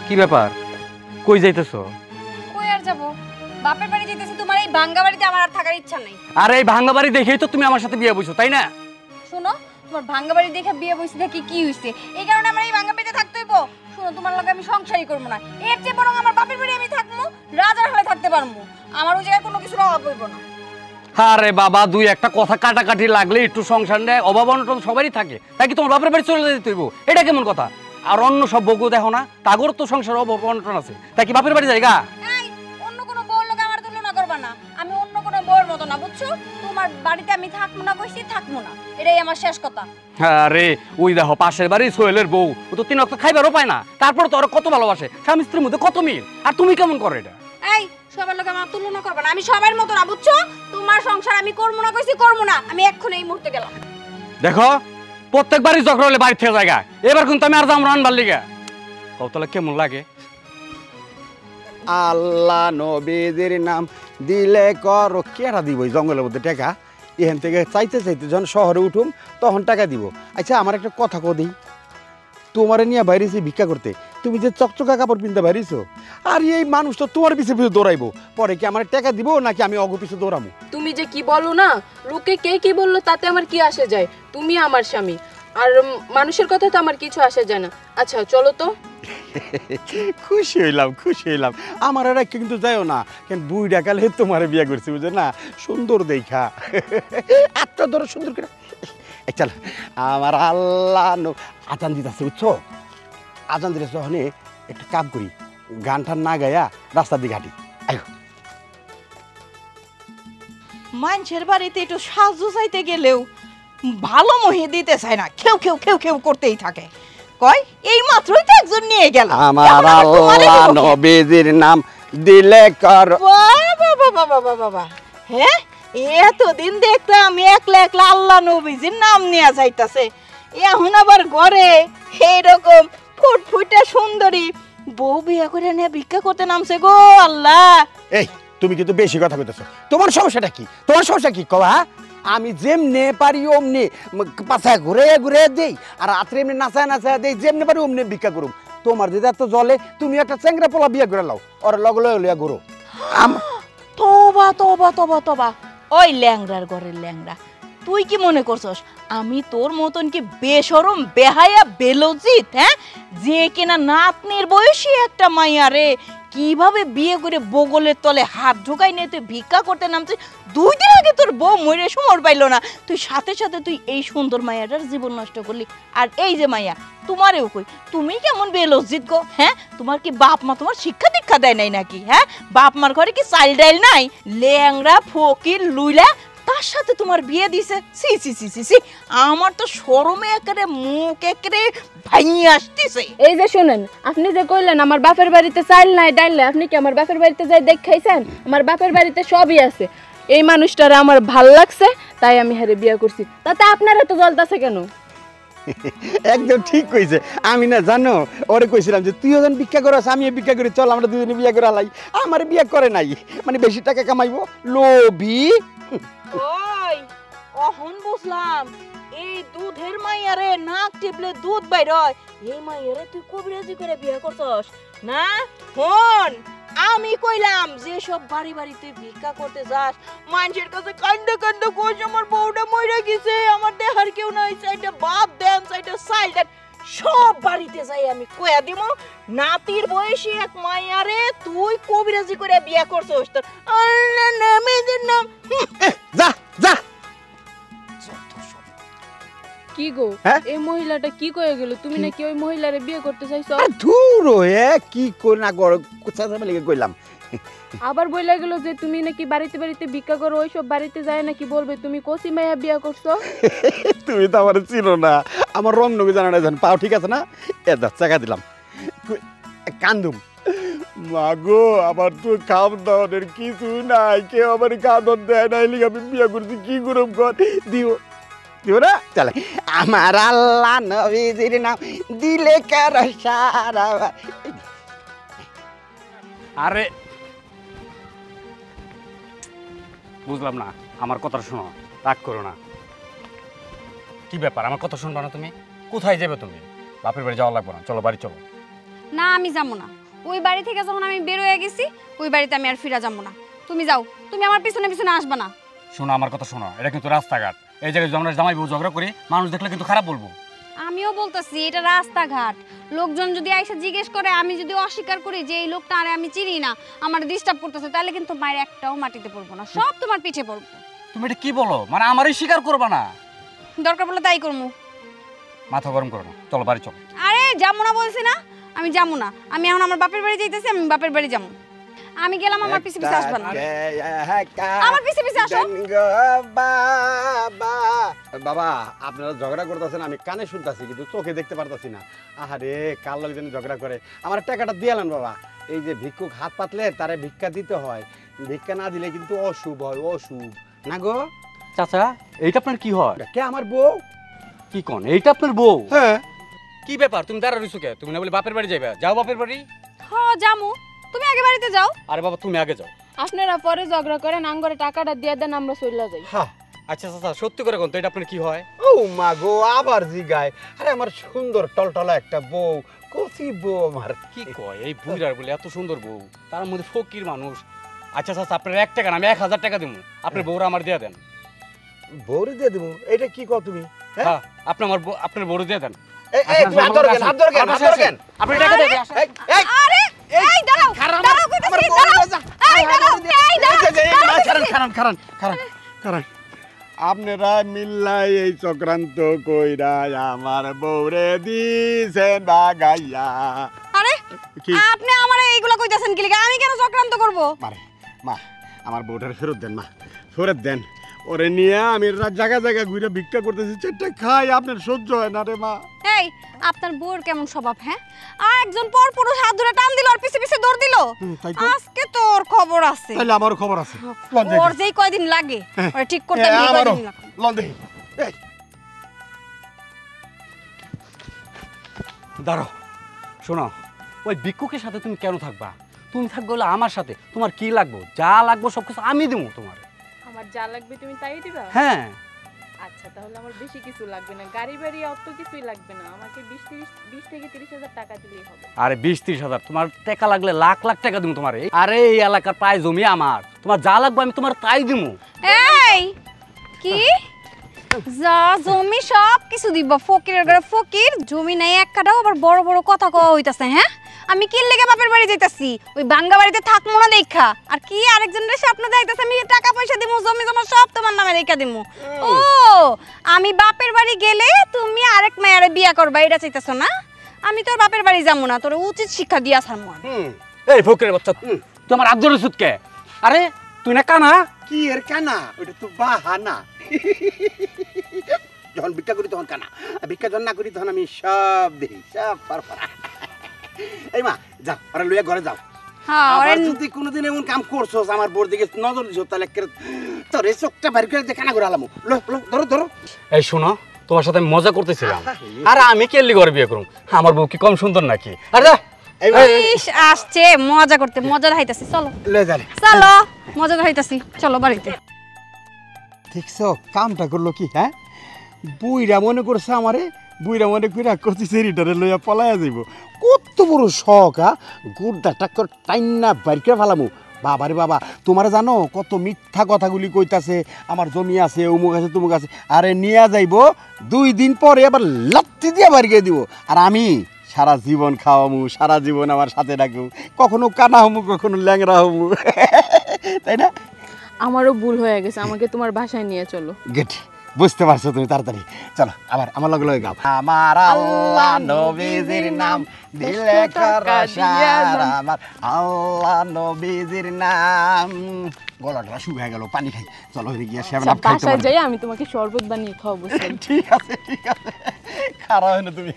কি ব্যাপার? কই যাইতেছো? কই আর যাব? বাপের বাড়ি যাইতেছি। তোমার এই ভাঙ্গা বাড়িতে আমার আর থাকার ইচ্ছা নেই। আরে এই ভাঙ্গা বাড়ি দেখেই তো তুমি আমার সাথে বিয়ে বইছো, তাই না? শোনো, তোমার ভাঙ্গা বাড়ি দেখে বিয়ে বইছি দেখি কি হইছে? এই কারণে আমার এই ভাঙ্গা বাড়িতে থাকতে হইব? শোনো, তোমার লগে আমি সংসারই করব না। এর চেয়ে বরং আমার বাপের বাড়ি আমি থাকবো, রাজার হয়ে থাকতে পারবো। আমার ওই জায়গায় কোনো কিছুর অভাব হইব না। আরে বাবা, দুই একটা কথা কাটাকাটি লাগলে একটু সংসার নেয়, অভাব অনটন সবারই থাকে, তাই কি তোমার বাপের বাড়ি চলে যেতে হইব? এটা কেমন কথা? আর অন্য সব বউ দেখো না, তাগর তো সংসার অভাব অনটন আছে, তাই কি বাপের বাড়ি যাইগা? এই অন্য কোনো বউর লগে আমার তুলনা করবা না। আমি অন্য কোনো বউর মতো না, বুঝছো? তোমার বাড়িতে আমি থাকবো না কইছি, থাকবো না, এটাই আমার শেষ কথা। আরে ওই দেখো পাশের বাড়ি সোহেলের বউ, ও তো 3 ওয়াক্ত খাইবারও পায় না, তারপরে তো ওরা কত ভালোবাসে, স্বামী স্ত্রীর মধ্যে কত মিল। আর তুমি কেমন করো এটা? এই সবার লগে আমার তুলনা করবা না। আমি সবার মতো না, বুঝছো? তোমার সংসার আমি করবো না কইছি, করবো না। আমি এক্ষুনি এই মুহূর্তে গেলাম। দেখো প্রত্যেকবারই ঝগড়া হলে বাড়ি থেকে জায়গা, এবার কিন্তু আমি আর যাম রানবার লিগা। কতলে কেমন লাগে? আল্লাহ নবীদের নাম দিলে কর কেরা দিব জঙ্গলের মধ্যে টাকা। এখান থেকে চাইতে চাইতে যখন শহরে উঠুম তখন টাকা দিব। আচ্ছা আমার একটা কথা কই, তোমারে নিয়ে বাইরেছি ভিক্ষা করতে, তুমি যে চকচকা কাপড় পিনতে বাইরেছো, আর এই মানুষ তো তোমার পিছে পিছু দৌড়াইবো, পরে কি আমার টাকা দিব নাকি আমি অগ পিছু দৌড়াবো? তুমি যে কি বলো না, লোকে কে কি বললো তাতে আমার কি আসে যায়? তুমি আমার স্বামী, আর মানুষের কথা তো আমার কিছু আসে যায় না। আচ্ছা চলো তো। খুশি হইলাম। আমার আর কিন্তু যাইও না, কেন বুই ডাকালে তোমার বিয়ে করছি বুঝে না, সুন্দর দেখা এত ধরো সুন্দর করে। চল আমার আল্লাহ আজান দিতেছে, বুঝছো? আজান দিতে যখন একটা কাম করি, গানটা না গায়া রাস্তার দিকে হাঁটি। আয়ো। মানুষের বাড়িতে একটু সাহায্য চাইতে গেলেও ভালো মহে দিতে চায় না, খেউ খেউ খেউ খেউ করতেই থাকে। কয় এই মাত্রই তো একজন নিয়ে গেল। আমার আল্লাহ নবীজির নাম দিলে কর। বাবা, হ্যাঁ এতদিন দেখতাম একলা একলা আল্লাহ নবীজির নাম নিয়ে যাইতাছে, এখন আবার ঘরে এইরকম ফুটফুটে সুন্দরী বউ বিয়ে করে নিয়ে ভিক্ষা করতে নামছে গো আল্লাহ। এই তুমি কিন্তু বেশি কথা কইতেছো। তোমার সমস্যাটা কি? কবা? আমি যেমনে পারি অমনে পাছায় ঘুরে ঘুরে দেই, আর রাত্রে এমনি নাচায় দেই, যেমনে পারি অমনে ভিক্ষা করুম। তোমার যদি এত জলে, তুমি একটা চ্যাংরা পোলা বিয়ে করে লাও, ওর লগে লইয়া ঘুরো। তোবা ওই ল্যাংড়ার ঘরের ল্যাংড়া, তুই কি মনে করছস আমি তোর মতন কি বেশরম বেহায়া বেলজিত? হ্যাঁ, যে কিনা নাতনির বয়সী একটা মাইয়া রে কিভাবে বিয়ে করে বগলের তলে হাত ঢুকাই নিয়ে তুই ভিক্ষা করতে নামছিস। 2 দিন আগে তোর বউ মরে সমর পাইলো না, তুই সাথে সাথে তুই এই সুন্দর মাইয়াটার জীবন নষ্ট করলি। আর এই যে মাইয়া তোমারেও কই, তুমি কেমন বেলজ্জিত গো? হ্যাঁ, তোমার কি বাপ মা তোমার শিক্ষা দীক্ষা দেয় নাই নাকি? হ্যাঁ, বাপ মার ঘরে কি চাল ডাইল নাই? ল্যাংড়া ফকির লুইলা তার সাথে তোমার বিয়ে দিছে। সি সি সি সি সি, আমার তো শরমে একেবারে মুখ একেবারে ভাঙিয়ে আসতেছে। এই যে শুনেন, আপনি যে কইলেন আমার বাপের বাড়িতে চাল নাই ডাল নাই, আপনি কি আমার বাপের বাড়িতে যাই দেখাইছেন? আমার বাপের বাড়িতে সবই আছে। এই মানুষটারে আমার ভাল লাগছে তাই আমি হারে বিয়ে করছি, তাতে আপনারা তো জ্বলতাছে কেন? একদম ঠিক কইছে। আমি না জানো ওরে কইছিলাম যে তুইও যখন ভিক্ষা করস আমিও ভিক্ষা করি, চল আমরা দুজনে বিয়ে করে আলাই। আমার বিয়ে করে নাই, মানে বেশি টাকা কামাইবো, লোভী। ওই অহন বুঝলাম, এই দুধের মাইয়ারে নাক টিপলে দুধ বাইর হয়, এই মাইয়ারে তুই কবিরাজি করে বিয়ে করছস না? হন আমি কইলাম যে সব বাড়ি বাড়ি তুই ভিক্ষা করতে যাস, মানুষের কাছে কান্দে কান্দে কইস আমার বউটা মইরা গেছে, আমার দেহার কেউ নাই, সাইডে বাপ দেন সাইডে সাইল দেন, সব বাড়িতে যাই আমি কইয়া দিব নাতির বয়সী এক মাইয়ারে তুই কবিরাজি করে বিয়ে করছস। তোর আল্লাহ নামের নাম যা যা। কি গো, এই মহিলাটা কি কয়ে গেল? তুমি নাকি ওই মহিলারে বিয়ে করতে চাইছো? ধুর কি কই না গর কোথায় লাগি কইলাম। আবার বইলা গেল যে তুমি নাকি বাড়িতে বাড়িতে ভিক্ষা করো, ওই সব বাড়িতে যায় নাকি বলবে তুমি কোসি মাইয়া বিয়ে করছো। তুমি তো আমার চিনো না, আমার রং নবী জানা না, জান পাও ঠিক আছে না? দা টাকা দিলাম, কান্দুম। মাগো আমার তো খাম দাওয়ার কিছু নাই, কেউ আমার কাঁদন দেয় নাই, লিগে আমি বিয়ে করছি, কি করব কর? দিও দিও না? চলে আমার আল্লাহ নবীজির নাম দিলে কার সারা। আরে বুঝলাম না, আমার কথা শোনো, রাগ করো না। কি ব্যাপার, আমার কথা শুনবা না তুমি? কোথায় যাবে তুমি? বাপের বাড়ি যাওয়া লাগবে না, চলো বাড়ি চলো। না আমি যাবো না, ওই বাড়ি থেকে যখন আমি বের হয়ে গেছি ওই বাড়িতে আমি আর ফিরে যাবো না। তুমি যাও, তুমি আমার পিছনে পিছনে আসবে না। শোনো আমার কথা শোনো, এটা কিন্তু রাস্তাঘাট, এই জায়গায় আমরা জামাই বউ ঝগড়া করি, মানুষ দেখলে কিন্তু খারাপ বলবো। আমিও বলতেছি এটা রাস্তাঘাট, লোকজন যদি আইসা জিজ্ঞেস করে, আমি যদি অস্বীকার করি যে এই লোকটা আরে আমি চিনি না, আমার ডিস্টার্ব করতেছে, তাহলে কিন্তু মায়ের একটাও মাটিতে পড়বো না, সব তোমার পিঠে পড়বো। তুমি এটা কি বলো, মানে আমারই স্বীকার করবা না? দরকার পড়লে তাই করবো। মাথা গরম করো না, চলো বাড়ি চলো। আরে যাবো না বলছি না, আমি যাবো না। আমি এখন আমার বাপের বাড়ি যাইতেছি, আমি বাপের বাড়ি যাবো। আমি গেলাম, আমার পিছে পিছে আসবে না। আমার পিছে পিছে আসো। বাবা বাবা আপনারা ঝগড়া করতেছেন, আমি কানে শুনতেছি কিন্তু চোখে দেখতে পারতাছি না। আহারে কাল লোকজন ঝগড়া করে, আমার টাকাটা দিয়ালেন বাবা। এই যে ভিক্ষুক হাত পাতলে তারে ভিক্ষা দিতে হয়, ভিক্ষা না দিলে কিন্তু অশুভ হয়, অশুভ না গো। চাচা এইটা আপনার কি হয়? কে আমার বউ? কি কোন এইটা আপনার বউ? হ্যাঁ। কি ব্যাপার, তুমি দাঁড়া রইছো কে? তুমি না বলে বাপের বাড়ি যাবে? যাও বাপের বাড়ি। হ্যাঁ যামু, তুমি আগে বাড়িতে যাও। আরে বাবা তুমি আগে যাও। আপনারা পরে ঝগড়া করেন, আঙ্গরে টাকাটা দিয়ে দেন, আমরা চলে যাই। হ্যাঁ। আচ্ছা চাচা সত্যি করে কোন তো এটা আপনার কি হয়? ও মা গো, আবার জিগায়। আরে আমার সুন্দর টলটলা একটা বউ, কচি বউ আমার। কি কয় এই বুইরার বলে এত সুন্দর বউ, তার মধ্যে ফকির মানুষ। আচ্ছা চাচা আপনার 1 টাকা না, আমি 1000 টাকা দেবো, আপনি বউরা আমার দিয়ে দেন। বউরে দিয়ে দেবো? এটা কি কও তুমি? হ্যাঁ আপনি আমার আপনার বউরে দিয়ে দেন। তুমি হাত ধরো কেন? হাত ধরো কেন? হাত ধরো কেন? আপনি টাকা দিয়ে দেন। আরে এই দাঁড়াও, দাঁড়াও কইতাছি, দাঁড়াও। এই দাঁড়াও, এই দাঁড়াও। আপনারা মিল্লাই এই চক্রান্ত কইরা আমার বউরে দিছেন বাগাইয়া। আরে কি? আপনি আমারে এইগুলা কইতাছেন কি লাগা? আমি কেন চক্রান্ত করব? মারে মা, আমার বউটার ফেরত দেন মা, ফেরত দেন। ওরে নিয়ে আমি জায়গা জায়গা ঘুরে ভিক্ষা করতেছি, চেটে খাই, আপনার সহ্য হয় না রে মা। এই আপনার বউর কেমন স্বভাব? হ্যাঁ, আর একজন পর পুরুষ হাত ধরে টান দিল আর পিছে পিছে দৌড় দিল। তাই তো। আজকে তোর খবর আছে। তাহলে আমারও খবর আছে। ওর যেই কয়দিন লাগে ওরে ঠিক করতে নিয়ে আমারও কয়দিন লাগে। লন দেখি। এই, দাঁড়াও শোনো, ওই ভিক্ষুকের সাথে তুমি কেন থাকবা? তুমি থাকবে হলো আমার সাথে। তোমার কি লাগবে? যা লাগবে সব কিছু আমি দেবো তোমার। আমার যা লাগবে তুমি তাই দিবা? হ্যাঁ। আচ্ছা তাহলে আমার বেশি কিছু লাগবে না, গাড়ি বাড়ি অত কিছুই লাগবে না, আমাকে 20 থেকে 30,000 টাকা দিলেই হবে। আরে 20-30 হাজার, তোমার টাকা লাগলে লাখ লাখ টাকা দিব তোমার। আরে এই এলাকার প্রায় জমি আমার, তোমার যা লাগবে আমি তোমার তাই দিব। এই কি যা জমি সব কিছু দিব? ফকিরের ঘরে ফকির, জমি নাই এক কাটাও, আবার বড় বড় কথা কওয়া হইতাছে। হ্যাঁ আমি কি লেগে বাপের বাড়ি যাইতাছি? ওই ভাঙ্গা বাড়িতে থাকবো না দেখা। আর কি আরেকজনের স্বপ্ন দেখতাছে আমি টাকা পয়সা দিমু, জমি জমা সব তোমার নামে রেখা দিমু। ও আমি বাপের বাড়ি গেলে তুমি আরেক মেয়ারে বিয়া করবা, এটা চাইতাছো না? আমি তোর বাপের বাড়ি যাবো না, তোর উচিত শিক্ষা দিয়া ছাড়মু। এই ফকিরের বাচ্চা, তুই আমার হাত ধরে সুদকে? আরে তুই না কানা? কি এর কানা? ওটা তো বাহানা। যখন ভিক্ষা করি তখন কানা, আর ভিক্ষা যখন না করি তখন আমি সব দেখি, সব পারপারা। এই মা যাও, ওরা লইয়া ঘরে যাও। হ্যাঁ আবার যদি কোনোদিন এমন কাম করছো আমার বোর দিকে নজর দিছো, তাহলে তোর এই চোখটা বাইর করে কানা করে আলামু। ধরো ধরো। এই শোনো, তোমার সাথে আমি মজা করতেছিলাম। আরে আমি কেলি ঘরে বিয়ে করুম? আমার বউ কি কম সুন্দর নাকি? আরে ইস, আসছে মজা করতে, মজা দেখাইতাছি। চলো লয়ে যালে চলো, মজা দেখাইতাছি, চলো বাড়িতে। দেখছো কামটা করলো কি? হ্যাঁ, বুইরা মনে করছে আমারে, বুইরা মনে কইরা করছি সেরিটারে লইয়া পলাইয়া যাইব। কত বড় শখ! গুড়দা টাক্কর টাইনা বাইর করে ফেলামু। বাবারে বাবা, তোমরা জানো কত মিথ্যা কথাগুলি কইতাছে, আমার জমি আছে, অমুক আছে, তমুক আছে। আরে নিয়া যাইব, 2 দিন পরে আবার লাত্তি দিয়ে বাইর করে দিব। আর আমি সারা জীবন খাওয়ামু, সারা জীবন আমার সাথে রাখবো, কখনো কানা হমু, কখনো ল্যাংরা হমু। তাই না? আমারও ভুল হয়ে গেছে, আমাকে তোমার বাসায় নিয়ে চলো। গেট, বুঝতে পারছো তুমি তাড়াতাড়ি। চলো আবার আমার লগে লগে গাও। আমার আল্লাহ নবীজির নাম দিলে করাশার, আমার আল্লাহ নবীজির নাম। গলাটা শুকিয়ে গেল, পানি খাই। চলো গিয়ে সেভেন আপ খাইতে বাসায় যাই, আমি তোমাকে শরবত বানিয়ে খাওয়াবো। ঠিক আছে, ঠিক আছে, খারাপ হয় না তুমি।